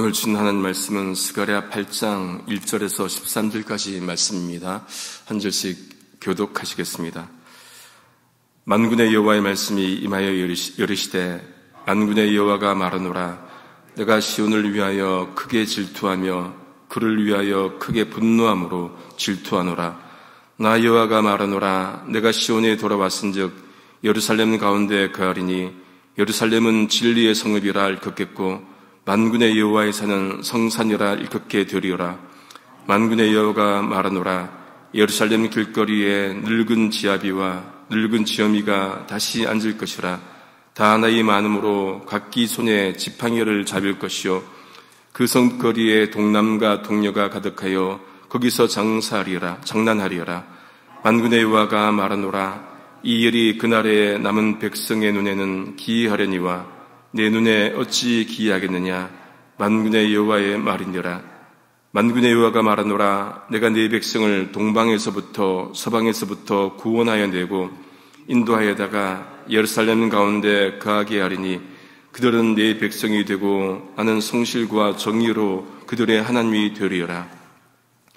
오늘 주신 하나님 말씀은 스가랴 8장 1절에서 13절까지 말씀입니다. 한 절씩 교독하시겠습니다. 만군의 여호와의 말씀이 임하여 이르시되 만군의 여호와가 말하노라. 내가 시온을 위하여 크게 질투하며 그를 위하여 크게 분노함으로 질투하노라. 나 여호와가 말하노라. 내가 시온에 돌아왔은즉 예루살렘 가운데 거하리니 예루살렘은 진리의 성읍이라 일컫겠고 만군의 여호와의 산은 성산이라 일컫게 되리오라. 만군의 여호와가 말하노라. 예루살렘 길거리에 늙은 지아비와 늙은 지어미가 다시 앉을 것이라. 다 나이 많음으로 각기 손에 지팡이를 잡을 것이요 그 성거리에 동남과 동녀가 가득하여 거기서 장난하리라. 만군의 여호와가 말하노라. 이 일이 그날에 남은 백성의 눈에는 기이하려니와 내 눈에 어찌 기이하겠느냐. 만군의 여호와의 말이니라. 만군의 여호와가 말하노라. 내가 네 백성을 동방에서부터 서방에서부터 구원하여 내고 인도하여다가 예루살렘 가운데 거하게 하리니 그들은 네 백성이 되고 나는 성실과 정의로 그들의 하나님이 되리어라.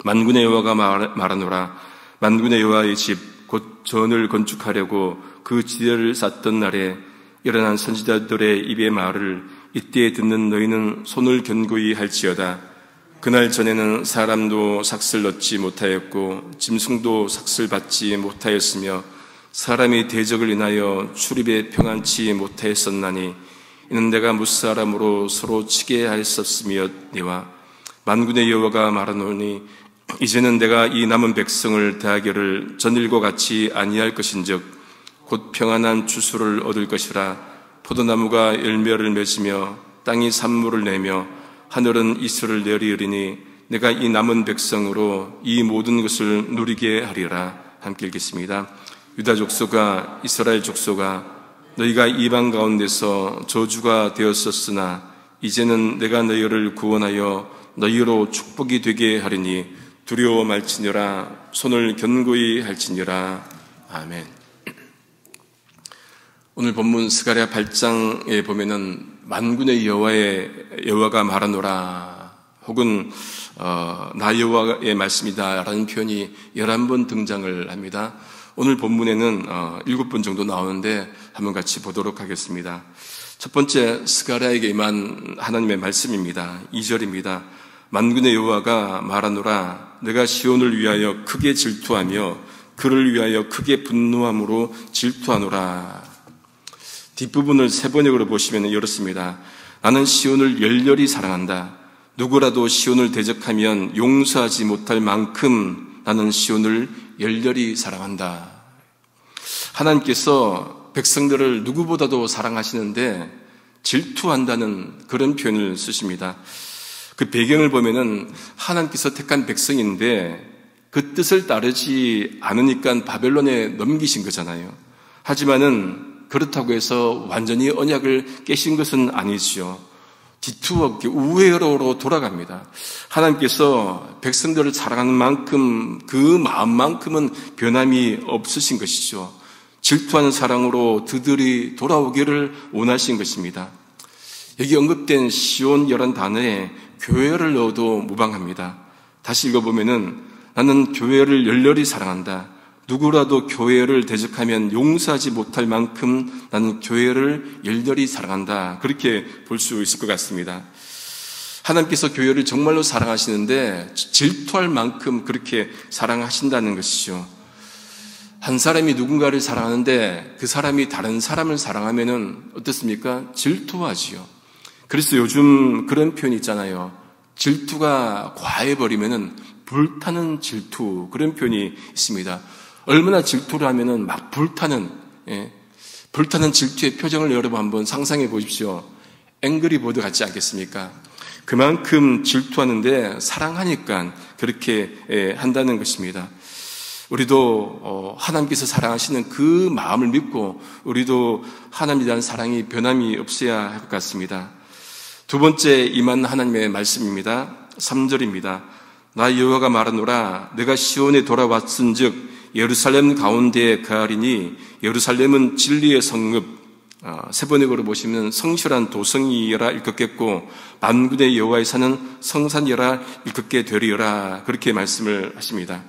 만군의 여호와가 말하노라. 만군의 여호와의 집 곧 전을 건축하려고 그 지대를 쌓던 날에 일어난 선지자들의 입의 말을 이때 듣는 너희는 손을 견고히 할지어다. 그날 전에는 사람도 삭슬 넣지 못하였고 짐승도 삭슬 받지 못하였으며 사람이 대적을 인하여 출입에 평안치 못하였었나니 이는 내가 무사람으로 서로 치게 하였었음이었니와 만군의 여호와가 말하노니 이제는 내가 이 남은 백성을 대하기를 전일과 같이 아니할 것인즉 곧 평안한 추수를 얻을 것이라. 포도나무가 열매를 맺으며 땅이 산물을 내며 하늘은 이슬을 내리으리니 내가 이 남은 백성으로 이 모든 것을 누리게 하리라. 함께 읽겠습니다. 유다 족속아 이스라엘 족속아 너희가 이방 가운데서 저주가 되었었으나 이제는 내가 너희를 구원하여 너희로 축복이 되게 하리니 두려워 말지니라. 손을 견고히 할지니라. 아멘. 오늘 본문 스가랴 8장에 보면은 만군의 여호와가 말하노라 혹은 나 여호와의 말씀이다라는 표현이 11번 등장을 합니다. 오늘 본문에는 7번 정도 나오는데 한번 같이 보도록 하겠습니다. 첫 번째 스가랴에게 임한 하나님의 말씀입니다. 2절입니다. 만군의 여호와가 말하노라. 내가 시온을 위하여 크게 질투하며 그를 위하여 크게 분노함으로 질투하노라. 뒷부분을 세 번역으로 보시면 이렇습니다. 나는 시온을 열렬히 사랑한다. 누구라도 시온을 대적하면 용서하지 못할 만큼 나는 시온을 열렬히 사랑한다. 하나님께서 백성들을 누구보다도 사랑하시는데 질투한다는 그런 표현을 쓰십니다. 그 배경을 보면은 하나님께서 택한 백성인데 그 뜻을 따르지 않으니까 바벨론에 넘기신 거잖아요. 하지만은 그렇다고 해서 완전히 언약을 깨신 것은 아니지요. 뒤투어 우회로로 돌아갑니다. 하나님께서 백성들을 사랑하는 만큼 그 마음만큼은 변함이 없으신 것이죠. 질투하는 사랑으로 그들이 돌아오기를 원하신 것입니다. 여기 언급된 시온이라는 단어에 교회를 넣어도 무방합니다. 다시 읽어보면은 나는 교회를 열렬히 사랑한다. 누구라도 교회를 대적하면 용서하지 못할 만큼 나는 교회를 열렬히 사랑한다. 그렇게 볼 수 있을 것 같습니다. 하나님께서 교회를 정말로 사랑하시는데 질투할 만큼 그렇게 사랑하신다는 것이죠. 한 사람이 누군가를 사랑하는데 그 사람이 다른 사람을 사랑하면은 어떻습니까? 질투하지요. 그래서 요즘 그런 표현이 있잖아요. 질투가 과해버리면은 불타는 질투, 그런 표현이 있습니다. 얼마나 질투를 하면은 막 불타는 질투의 표정을 여러분 한번 상상해 보십시오. 앵그리버드 같지 않겠습니까? 그만큼 질투하는데 사랑하니까 그렇게 한다는 것입니다. 우리도 하나님께서 사랑하시는 그 마음을 믿고 우리도 하나님에 대한 사랑이 변함이 없어야 할 것 같습니다. 두 번째 임한 하나님의 말씀입니다. 3절입니다. 나 여호와가 말하노라. 내가 시온에 돌아왔은즉 예루살렘 가운데에 거하리니 예루살렘은 진리의 성읍 세번역으로 보시면 성실한 도성이라 일컫겠고 만군의 여호와의 산은 성산이라 일컫게 되리라 그렇게 말씀을 하십니다.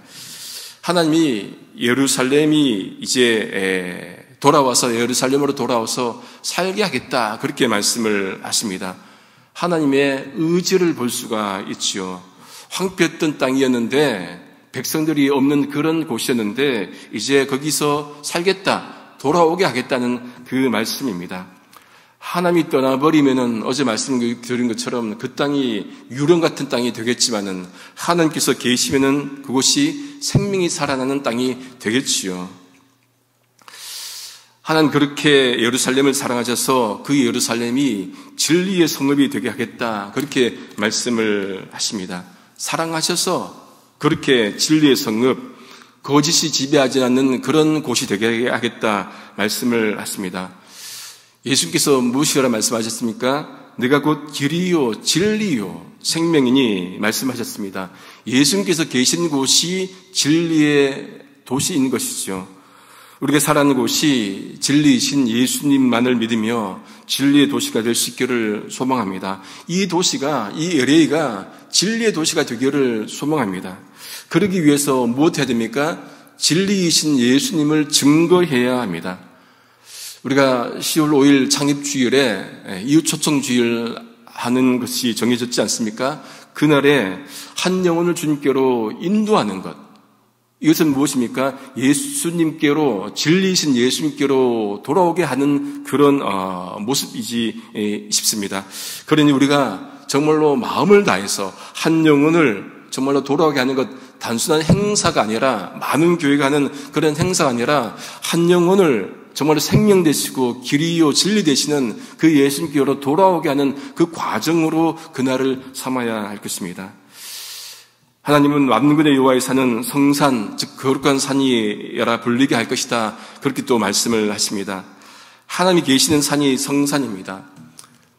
하나님이 예루살렘이 이제 돌아와서 예루살렘으로 돌아와서 살게 하겠다 그렇게 말씀을 하십니다. 하나님의 의지를 볼 수가 있지요. 황폐했던 땅이었는데 백성들이 없는 그런 곳이었는데 이제 거기서 살겠다 돌아오게 하겠다는 그 말씀입니다. 하나님이 떠나버리면은 어제 말씀드린 것처럼 그 땅이 유령 같은 땅이 되겠지만은 하나님께서 계시면은 그곳이 생명이 살아나는 땅이 되겠지요. 하나님 그렇게 예루살렘을 사랑하셔서 그 예루살렘이 진리의 성읍이 되게 하겠다 그렇게 말씀을 하십니다. 사랑하셔서 그렇게 진리의 성읍, 거짓이 지배하지 않는 그런 곳이 되게 하겠다 말씀을 하십니다. 예수님께서 무엇이라 말씀하셨습니까? 내가 곧 길이요 진리요 생명이니 말씀하셨습니다. 예수님께서 계신 곳이 진리의 도시인 것이죠. 우리가 살아가는 곳이 진리이신 예수님만을 믿으며 진리의 도시가 될 수 있기를 소망합니다. 이 도시가, 이 LA가 진리의 도시가 되기를 소망합니다. 그러기 위해서 무엇 해야 됩니까? 진리이신 예수님을 증거해야 합니다. 우리가 10월 5일 창립주일에 이웃초청주일 하는 것이 정해졌지 않습니까? 그날에 한 영혼을 주님께로 인도하는 것. 이것은 무엇입니까? 예수님께로, 진리이신 예수님께로 돌아오게 하는 그런 모습이지 싶습니다. 그러니 우리가 정말로 마음을 다해서 한 영혼을 정말로 돌아오게 하는 것, 단순한 행사가 아니라, 많은 교회가 하는 그런 행사가 아니라 한 영혼을 정말로 생명 되시고 길이요 진리 되시는 그 예수님께로 돌아오게 하는 그 과정으로 그날을 삼아야 할 것입니다. 하나님은 만군의 여호와의 산은 성산, 즉 거룩한 산이라 불리게 할 것이다. 그렇게 또 말씀을 하십니다. 하나님이 계시는 산이 성산입니다.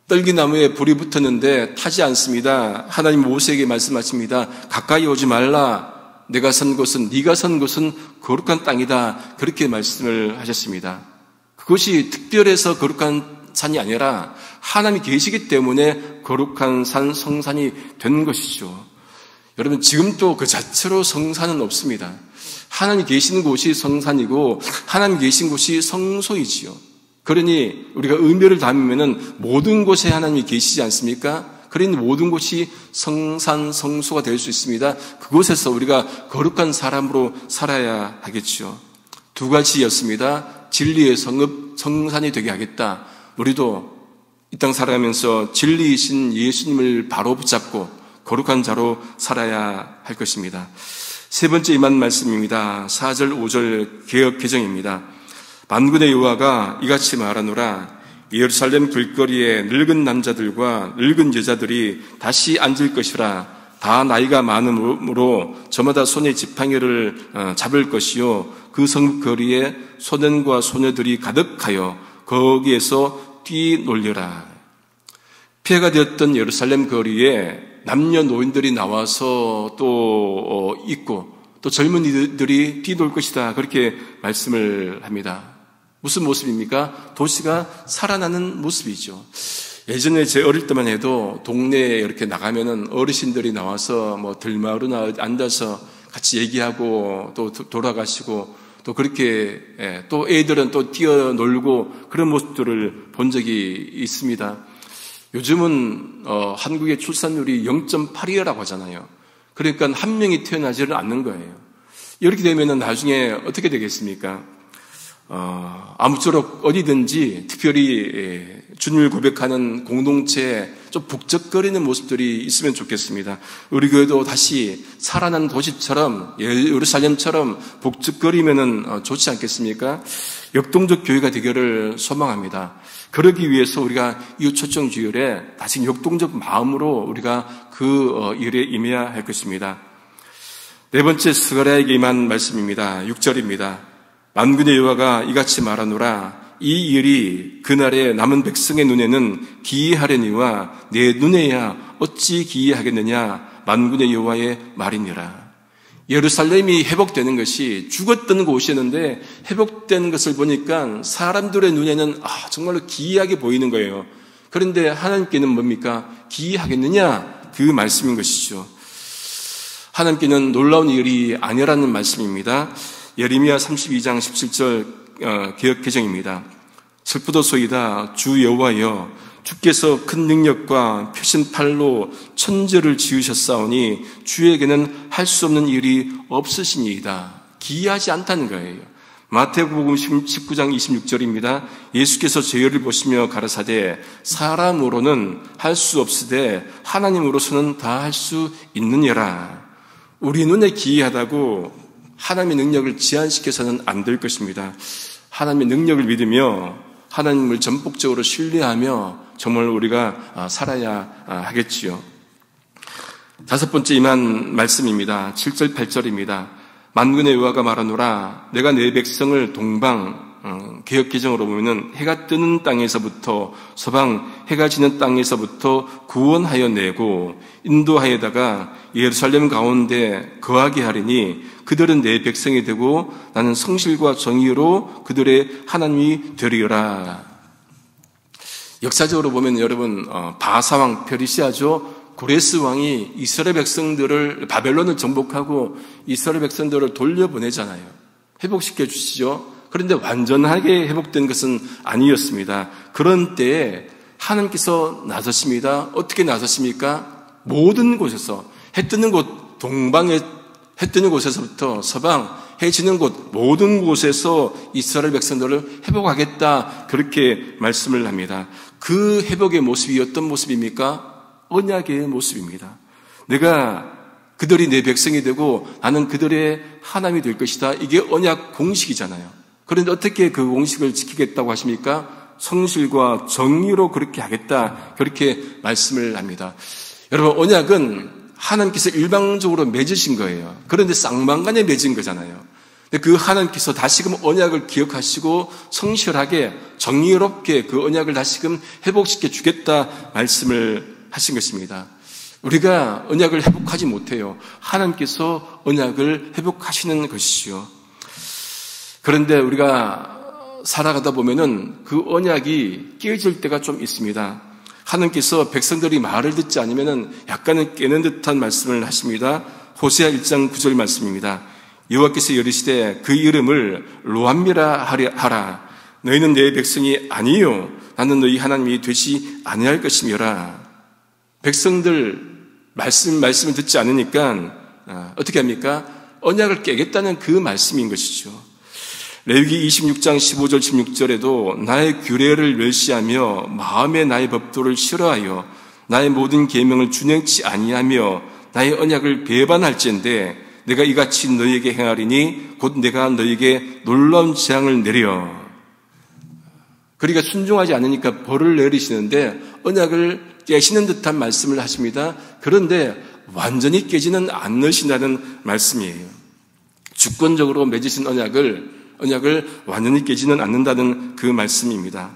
떨기나무에 불이 붙었는데 타지 않습니다. 하나님 모세에게 말씀하십니다. 가까이 오지 말라. 내가 선 곳은, 네가 선 곳은 거룩한 땅이다. 그렇게 말씀을 하셨습니다. 그것이 특별해서 거룩한 산이 아니라 하나님이 계시기 때문에 거룩한 산, 성산이 된 것이죠. 여러분, 지금도 그 자체로 성산은 없습니다. 하나님이 계시는 곳이 성산이고 하나님이 계신 곳이 성소이지요. 그러니 우리가 의미를 담으면은 모든 곳에 하나님이 계시지 않습니까? 그러니 모든 곳이 성산, 성소가 될 수 있습니다. 그곳에서 우리가 거룩한 사람으로 살아야 하겠죠. 두 가지였습니다. 진리의 성읍, 성산이 되게 하겠다. 우리도 이 땅 살아가면서 진리이신 예수님을 바로 붙잡고 거룩한 자로 살아야 할 것입니다. 세 번째 임한 말씀입니다. 4절, 5절 개역 개정입니다. 만군의 여호와가 이같이 말하노라. 예루살렘 길거리에 늙은 남자들과 늙은 여자들이 다시 앉을 것이라. 다 나이가 많음으로 저마다 손에 지팡이를 잡을 것이요. 그 성거리에 소년과 소녀들이 가득하여 거기에서 뛰놀려라. 피해가 되었던 예루살렘 거리에 남녀노인들이 나와서 또 있고 또 젊은이들이 뛰놀 것이다. 그렇게 말씀을 합니다. 무슨 모습입니까? 도시가 살아나는 모습이죠. 예전에 제 어릴 때만 해도 동네에 이렇게 나가면은 어르신들이 나와서 뭐 들마루나 앉아서 같이 얘기하고 또 돌아가시고 또 그렇게 또 애들은 또 뛰어놀고 그런 모습들을 본 적이 있습니다. 요즘은 한국의 출산율이 0.8이라고 하잖아요. 그러니까 한 명이 태어나지를 않는 거예요. 이렇게 되면은 나중에 어떻게 되겠습니까? 아무쪼록 어디든지 특별히 주님을 고백하는 공동체에 좀 북적거리는 모습들이 있으면 좋겠습니다. 우리 교회도 다시 살아난 도시처럼 예루살렘처럼 북적거리면은 좋지 않겠습니까? 역동적 교회가 되기를 소망합니다. 그러기 위해서 우리가 이웃 초청 주일에 다시 역동적 마음으로 우리가 그 일에 임해야 할 것입니다. 네 번째 스가랴에게 임한 말씀입니다. 6절입니다. 만군의 여호와가 이같이 말하노라. 이 일이 그날에 남은 백성의 눈에는 기이하려니와 내 눈에야 어찌 기이하겠느냐. 만군의 여호와의 말이니라. 예루살렘이 회복되는 것이 죽었던 곳이었는데 회복되는 것을 보니까 사람들의 눈에는 정말로 기이하게 보이는 거예요. 그런데 하나님께는 뭡니까? 기이하겠느냐? 그 말씀인 것이죠. 하나님께는 놀라운 일이 아니라는 말씀입니다. 예레미야 32장 17절 개역 개정입니다. 슬프도소이다 주 여호와여 주께서 큰 능력과 펴신 팔로 천지를 지으셨사오니 주에게는 할 수 없는 일이 없으시니이다. 기이하지 않다는 거예요. 마태복음 19장 26절입니다. 예수께서 저희를 보시며 가라사대 사람으로는 할 수 없으되 하나님으로서는 다 할 수 있느니라. 우리 눈에 기이하다고 하나님의 능력을 제한시켜서는 안 될 것입니다. 하나님의 능력을 믿으며 하나님을 전폭적으로 신뢰하며 정말 우리가 살아야 하겠지요. 다섯 번째 임한 말씀입니다. 7절 8절입니다. 만군의 여호와가 말하노라 내가 내 백성을 동방 개역 개정으로 보면은 해가 뜨는 땅에서부터 서방 해가 지는 땅에서부터 구원하여 내고 인도하여다가 예루살렘 가운데 거하게 하리니 그들은 내 백성이 되고 나는 성실과 정의로 그들의 하나님이 되리라. 역사적으로 보면 여러분 바사왕 페르시아죠. 고레스 왕이 이스라엘 백성들을 바벨론을 정복하고 이스라엘 백성들을 돌려보내잖아요. 회복시켜 주시죠. 그런데 완전하게 회복된 것은 아니었습니다. 그런 때에 하나님께서 나서십니다. 어떻게 나서십니까? 모든 곳에서 해 뜨는 곳 동방에 해 뜨는 곳에서부터 서방 해 지는 곳 모든 곳에서 이스라엘 백성들을 회복하겠다 그렇게 말씀을 합니다. 그 회복의 모습이 어떤 모습입니까? 언약의 모습입니다. 내가 그들이 내 백성이 되고 나는 그들의 하나님이 될 것이다. 이게 언약 공식이잖아요. 그런데 어떻게 그 공식을 지키겠다고 하십니까? 성실과 정의로 그렇게 하겠다. 그렇게 말씀을 합니다. 여러분 언약은 하나님께서 일방적으로 맺으신 거예요. 그런데 쌍방간에 맺은 거잖아요. 그 하나님께서 다시금 언약을 기억하시고 성실하게 정의롭게 그 언약을 다시금 회복시켜 주겠다 말씀을 하신 것입니다. 우리가 언약을 회복하지 못해요. 하나님께서 언약을 회복하시는 것이죠. 그런데 우리가 살아가다 보면은 그 언약이 깨질 때가 좀 있습니다. 하나님께서 백성들이 말을 듣지 않으면은 약간은 깨는 듯한 말씀을 하십니다. 호세아 1장 9절 말씀입니다. 여호와께서 이르시되 그 이름을 로암미라 하라. 너희는 내 백성이 아니요 나는 너희 하나님이 되지 아니할 것이며라. 백성들 말씀을 듣지 않으니까 어떻게 합니까? 언약을 깨겠다는 그 말씀인 것이죠. 레위기 26장 15절 16절에도 나의 규례를 멸시하며 마음에 나의 법도를 싫어하여 나의 모든 계명을 준행치 아니하며 나의 언약을 배반할지인데 내가 이같이 너희에게 행하리니 곧 내가 너희에게 놀라운 재앙을 내려. 그러니까 순종하지 않으니까 벌을 내리시는데 언약을 깨시는 듯한 말씀을 하십니다. 그런데 완전히 깨지는 않으신다는 말씀이에요. 주권적으로 맺으신 언약을 완전히 깨지는 않는다는 그 말씀입니다.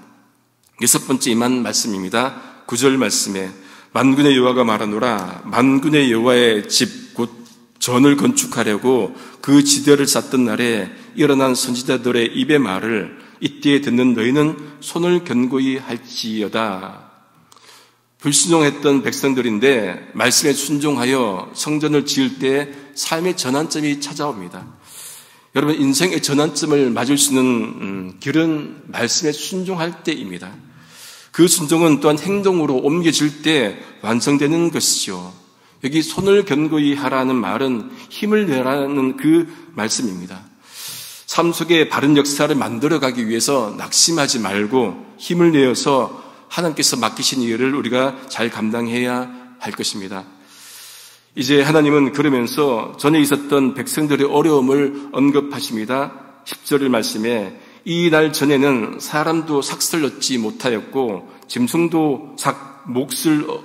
여섯 번째 임한 말씀입니다. 9절 말씀에 만군의 여호와가 말하노라 만군의 여호와의 집 곧 전을 건축하려고 그 지대를 쌓던 날에 일어난 선지자들의 입의 말을 이때에 듣는 너희는 손을 견고히 할지어다. 불순종했던 백성들인데 말씀에 순종하여 성전을 지을 때 삶의 전환점이 찾아옵니다. 여러분 인생의 전환점을 맞을 수 있는 길은 말씀에 순종할 때입니다. 그 순종은 또한 행동으로 옮겨질 때 완성되는 것이죠. 여기 손을 견고히 하라는 말은 힘을 내라는 그 말씀입니다. 삶 속에 바른 역사를 만들어가기 위해서 낙심하지 말고 힘을 내어서 하나님께서 맡기신 일을 우리가 잘 감당해야 할 것입니다. 이제 하나님은 그러면서 전에 있었던 백성들의 어려움을 언급하십니다. 10절 말씀에 이 날 전에는 사람도 삭슬 얻지 못하였고 짐승도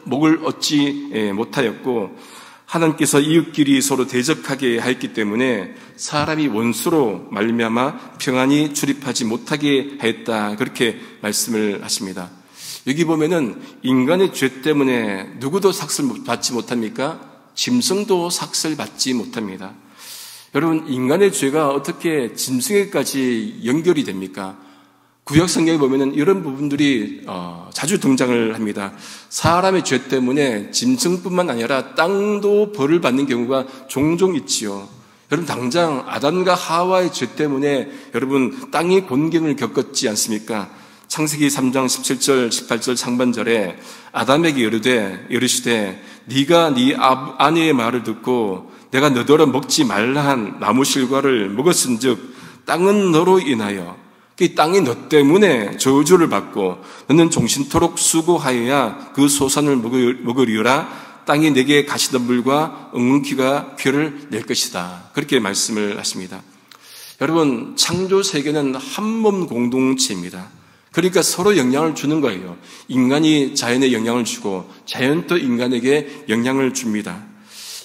목을 얻지 못하였고 하나님께서 이웃끼리 서로 대적하게 하였기 때문에 사람이 원수로 말미암아 평안히 출입하지 못하게 하였다. 그렇게 말씀을 하십니다. 여기 보면은 인간의 죄 때문에 누구도 삭슬 받지 못합니까? 짐승도 삭슬 받지 못합니다. 여러분, 인간의 죄가 어떻게 짐승에까지 연결이 됩니까? 구약 성경에 보면은 이런 부분들이 자주 등장을 합니다. 사람의 죄 때문에 짐승뿐만 아니라 땅도 벌을 받는 경우가 종종 있지요. 여러분, 당장 아담과 하와의 죄 때문에 여러분 땅이 곤경을 겪었지 않습니까? 창세기 3장 17절 18절 상반절에 아담에게 이르시되 네가 네 아내의 말을 듣고 내가 너더러 먹지 말라 한 나무 실과를 먹었은즉 땅은 너로 인하여 그 땅이 너 때문에 저주를 받고 너는 종신토록 수고하여야 그 소산을 먹으리라. 땅이 내게 가시덤불과 엉겅퀴가 퀴를 낼 것이다. 그렇게 말씀을 하십니다. 여러분, 창조 세계는 한 몸 공동체입니다. 그러니까 서로 영향을 주는 거예요. 인간이 자연에 영향을 주고 자연도 인간에게 영향을 줍니다.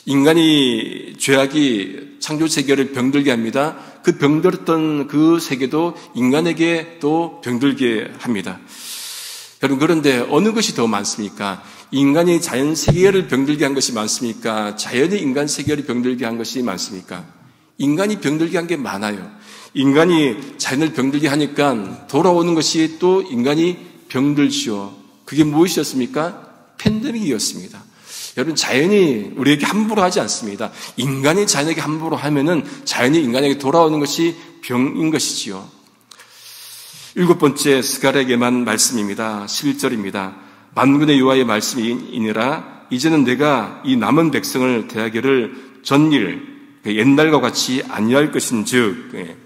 인간이 죄악이 창조 세계를 병들게 합니다. 그 병들었던 그 세계도 인간에게 또 병들게 합니다. 여러분, 그런데 어느 것이 더 많습니까? 인간이 자연 세계를 병들게 한 것이 많습니까? 자연이 인간 세계를 병들게 한 것이 많습니까? 인간이 병들게 한 게 많아요. 인간이 자연을 병들게 하니까 돌아오는 것이 또 인간이 병들지요. 그게 무엇이었습니까? 팬데믹이었습니다. 여러분, 자연이 우리에게 함부로 하지 않습니다. 인간이 자연에게 함부로 하면은 자연이 인간에게 돌아오는 것이 병인 것이지요. 7번째 스가랴에게만 말씀입니다. 11절입니다. 만군의 여호와의 말씀이니라. 이제는 내가 이 남은 백성을 대하기를 전일 옛날과 같이 아니할 것인즉.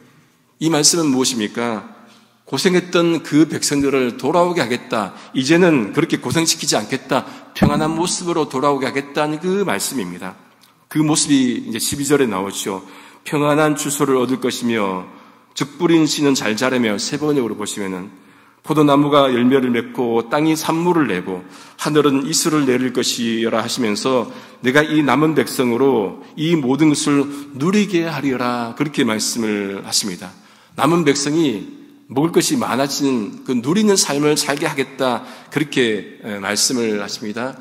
이 말씀은 무엇입니까? 고생했던 그 백성들을 돌아오게 하겠다. 이제는 그렇게 고생시키지 않겠다. 평안한 모습으로 돌아오게 하겠다는 그 말씀입니다. 그 모습이 이제 12절에 나오죠. 평안한 주소를 얻을 것이며 즉부린 씨는 잘 자라며 세 번역으로 보시면은 포도나무가 열매를 맺고 땅이 산물을 내고 하늘은 이슬을 내릴 것이라 하시면서 내가 이 남은 백성으로 이 모든 것을 누리게 하리라. 그렇게 말씀을 하십니다. 남은 백성이 먹을 것이 많아지는 그 누리는 삶을 살게 하겠다. 그렇게 말씀을 하십니다.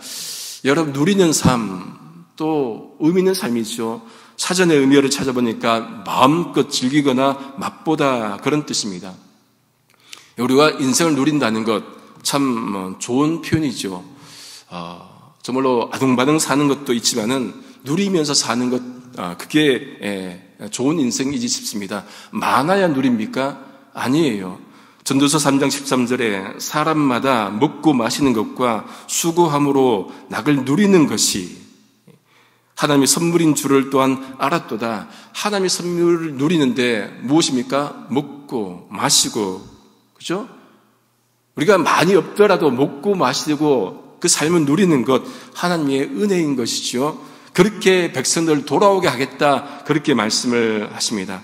여러분, 누리는 삶, 또 의미 있는 삶이죠. 사전에 의미를 찾아보니까 마음껏 즐기거나 맛보다 그런 뜻입니다. 우리가 인생을 누린다는 것 참 좋은 표현이죠. 정말로 아둥바둥 사는 것도 있지만은 누리면서 사는 것, 그게 좋은 인생이지 싶습니다. 많아야 누립니까? 아니에요. 전도서 3장 13절에 사람마다 먹고 마시는 것과 수고함으로 낙을 누리는 것이 하나님의 선물인 줄을 또한 알았도다. 하나님의 선물을 누리는데 무엇입니까? 먹고 마시고, 그죠? 우리가 많이 없더라도 먹고 마시고 그 삶을 누리는 것, 하나님의 은혜인 것이죠. 그렇게 백성들을 돌아오게 하겠다. 그렇게 말씀을 하십니다.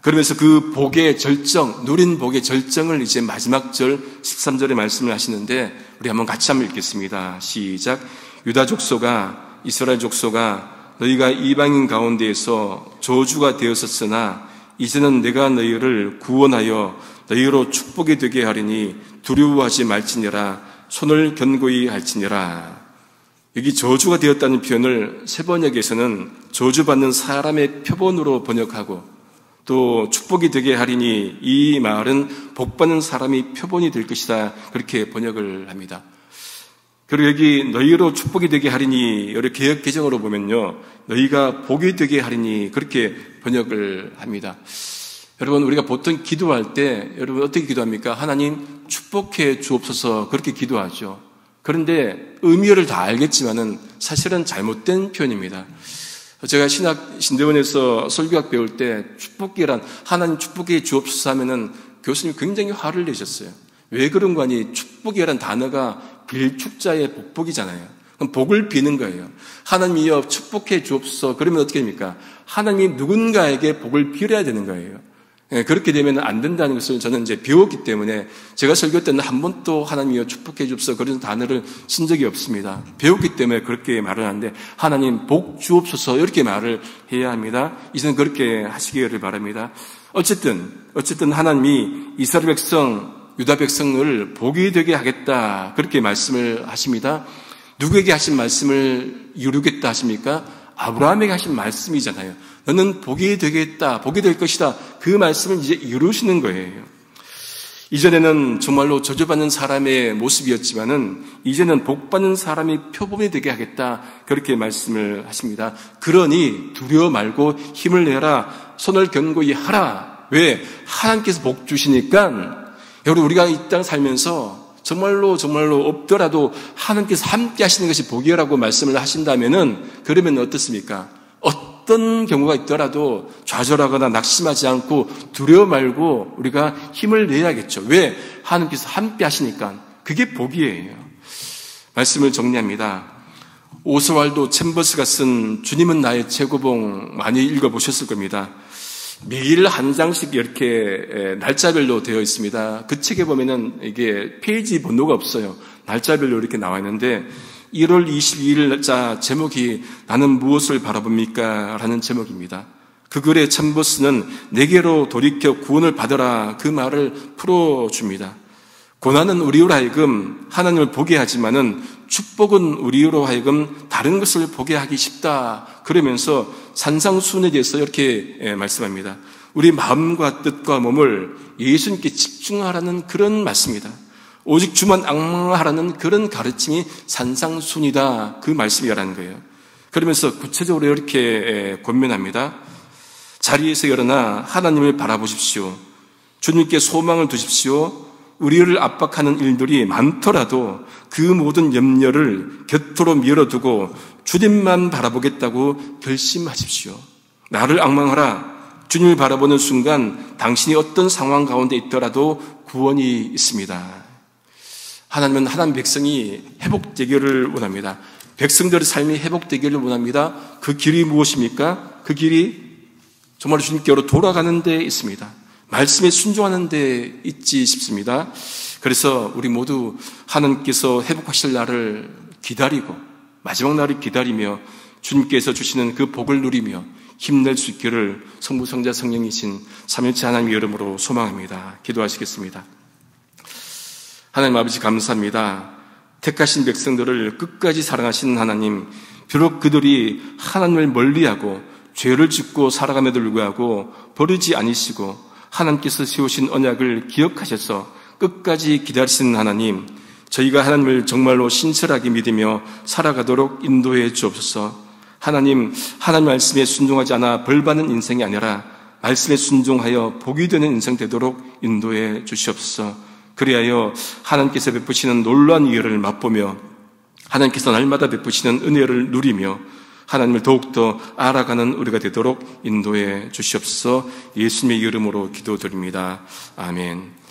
그러면서 그 복의 절정, 누린 복의 절정을 이제 마지막 절 13절에 말씀을 하시는데 우리 한번 같이 한번 읽겠습니다. 시작. 유다 족속아, 이스라엘 족속아, 너희가 이방인 가운데에서 저주가 되었었으나 이제는 내가 너희를 구원하여 너희로 축복이 되게 하리니 두려워하지 말지니라. 손을 견고히 할지니라. 여기 저주가 되었다는 표현을 세 번역에서는 저주받는 사람의 표본으로 번역하고 또 축복이 되게 하리니 이 말은 복받는 사람이 표본이 될 것이다. 그렇게 번역을 합니다. 그리고 여기 너희로 축복이 되게 하리니 여러 개역 개정으로 보면요. 너희가 복이 되게 하리니 그렇게 번역을 합니다. 여러분, 우리가 보통 기도할 때 여러분 어떻게 기도합니까? 하나님 축복해 주옵소서 그렇게 기도하죠. 그런데 의미를 다 알겠지만은 사실은 잘못된 표현입니다. 제가 신대원에서 설교학 배울 때 축복기란 하나님 축복해 주옵소서 하면은 교수님이 굉장히 화를 내셨어요. 왜 그런 거 아니? 축복이라는 단어가 빌축자의 복복이잖아요. 그럼 복을 비는 거예요. 하나님이여 축복해 주옵소서. 그러면 어떻게 됩니까? 하나님이 누군가에게 복을 빌어야 되는 거예요. 그렇게 되면 안 된다는 것을 저는 이제 배웠기 때문에 제가 설교 때는 한 번도 하나님이여 축복해 주옵소서 그런 단어를 쓴 적이 없습니다. 배웠기 때문에 그렇게 말을 하는데 하나님 복 주옵소서 이렇게 말을 해야 합니다. 이제는 그렇게 하시기를 바랍니다. 어쨌든 하나님이 이스라엘 백성, 유다 백성을 복이 되게 하겠다 그렇게 말씀을 하십니다. 누구에게 하신 말씀을 이루겠다 하십니까? 아브라함에게 하신 말씀이잖아요. 너는 복이 되겠다, 복이 될 것이다. 그 말씀을 이제 이루시는 거예요. 이전에는 정말로 저주받는 사람의 모습이었지만은 이제는 복받는 사람이 표본이 되게 하겠다. 그렇게 말씀을 하십니다. 그러니 두려워 말고 힘을 내라. 손을 견고히 하라. 왜? 하나님께서 복 주시니까 여러분 우리가 이 땅 살면서 정말로 없더라도 하나님께서 함께 하시는 것이 복이라고 말씀을 하신다면은 그러면 어떻습니까? 어떤 경우가 있더라도 좌절하거나 낙심하지 않고 두려워 말고 우리가 힘을 내야겠죠. 왜? 하나님께서 함께 하시니까. 그게 복이에요. 말씀을 정리합니다. 오스왈도 챔버스가 쓴 주님은 나의 최고봉 많이 읽어보셨을 겁니다. 매일 한 장씩 이렇게 날짜별로 되어 있습니다. 그 책에 보면은 이게 페이지 번호가 없어요. 날짜별로 이렇게 나와 있는데 1월 22일 날짜 제목이 나는 무엇을 바라봅니까? 라는 제목입니다. 그 글의 챔버스는 내게로 돌이켜 구원을 받으라 그 말을 풀어줍니다. 고난은 우리로 하여금 하나님을 보게 하지만은 축복은 우리로 하여금 다른 것을 보게 하기 쉽다. 그러면서 산상수훈에 대해서 이렇게 말씀합니다. 우리 마음과 뜻과 몸을 예수님께 집중하라는 그런 말씀이다. 오직 주만 앙망하라는 그런 가르침이 산상순이다. 그 말씀이라는 거예요. 그러면서 구체적으로 이렇게 권면합니다. 자리에서 일어나 하나님을 바라보십시오. 주님께 소망을 두십시오. 우리를 압박하는 일들이 많더라도 그 모든 염려를 곁으로 밀어두고 주님만 바라보겠다고 결심하십시오. 나를 앙망하라. 주님을 바라보는 순간 당신이 어떤 상황 가운데 있더라도 구원이 있습니다. 하나님은 하나님 백성이 회복되기를 원합니다. 백성들의 삶이 회복되기를 원합니다. 그 길이 무엇입니까? 그 길이 정말 주님께로 돌아가는 데 있습니다. 말씀에 순종하는 데 있지 싶습니다. 그래서 우리 모두 하나님께서 회복하실 날을 기다리고 마지막 날을 기다리며 주님께서 주시는 그 복을 누리며 힘낼 수 있기를 성부, 성자, 성령이신 삼위일체 하나님의 이름으로 소망합니다. 기도하시겠습니다. 하나님 아버지 감사합니다. 택하신 백성들을 끝까지 사랑하신 하나님, 비록 그들이 하나님을 멀리하고 죄를 짓고 살아감에도 불구하고 버리지 않으시고 하나님께서 세우신 언약을 기억하셔서 끝까지 기다리시는 하나님, 저희가 하나님을 정말로 신실하게 믿으며 살아가도록 인도해 주옵소서. 하나님 말씀에 순종하지 않아 벌받는 인생이 아니라 말씀에 순종하여 복이 되는 인생 되도록 인도해 주시옵소서. 그리하여 하나님께서 베푸시는 놀라운 위로를 맛보며 하나님께서 날마다 베푸시는 은혜를 누리며 하나님을 더욱더 알아가는 우리가 되도록 인도해 주시옵소서. 예수님의 이름으로 기도드립니다. 아멘.